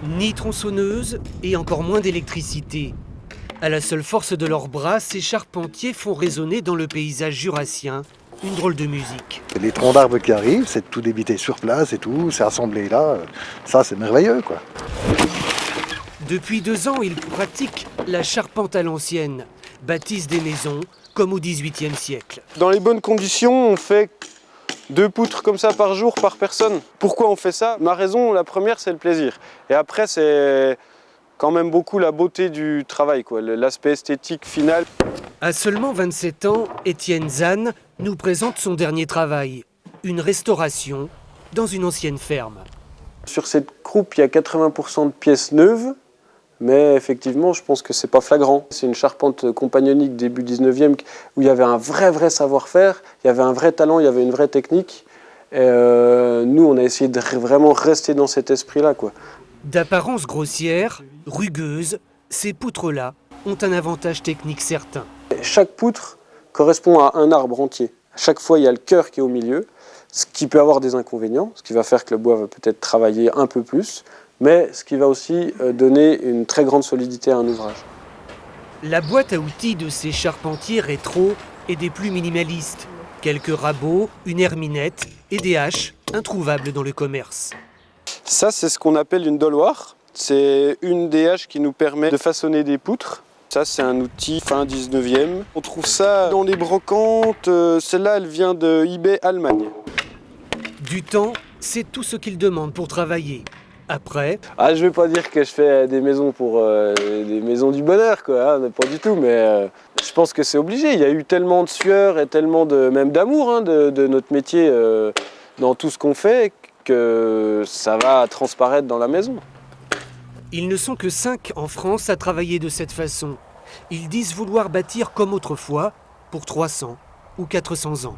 Ni tronçonneuse et encore moins d'électricité. À la seule force de leurs bras, ces charpentiers font résonner dans le paysage jurassien une drôle de musique. Les troncs d'arbres qui arrivent, c'est tout débité sur place et tout, c'est assemblé là. Ça, c'est merveilleux, quoi. Depuis 2 ans, ils pratiquent la charpente à l'ancienne, bâtissent des maisons comme au XVIIIe siècle. Dans les bonnes conditions, on fait 2 poutres comme ça par jour, par personne. Pourquoi on fait ça? Ma raison, la première, c'est le plaisir. Et après, c'est quand même beaucoup la beauté du travail, quoi, l'aspect esthétique final. À seulement 27 ans, Étienne Zahn nous présente son dernier travail, une restauration dans une ancienne ferme. Sur cette croupe, il y a 80% de pièces neuves, mais effectivement, je pense que c'est pas flagrant. C'est une charpente compagnonique début 19e où il y avait un vrai savoir-faire, il y avait un vrai talent, il y avait une vraie technique. Et nous, on a essayé de vraiment rester dans cet esprit-là, quoi. D'apparence grossière, rugueuse, ces poutres-là ont un avantage technique certain. Chaque poutre correspond à un arbre entier. À chaque fois, il y a le cœur qui est au milieu, ce qui peut avoir des inconvénients, ce qui va faire que le bois va peut-être travailler un peu plus, mais ce qui va aussi donner une très grande solidité à un ouvrage. La boîte à outils de ces charpentiers rétro est des plus minimalistes. Quelques rabots, une herminette et des haches introuvables dans le commerce. Ça, c'est ce qu'on appelle une doloire. C'est une des haches qui nous permet de façonner des poutres. Ça, c'est un outil fin 19e. On trouve ça dans les brocantes. Celle-là, elle vient de eBay Allemagne. Du temps, c'est tout ce qu'ils demandent pour travailler. Après, Je vais pas dire que je fais des maisons pour des maisons du bonheur, quoi, hein, pas du tout, mais je pense que c'est obligé. Il y a eu tellement de sueur et tellement même d'amour, hein, de notre métier dans tout ce qu'on fait que ça va transparaître dans la maison. ils ne sont que 5 en France à travailler de cette façon. Ils disent vouloir bâtir comme autrefois pour 300 ou 400 ans.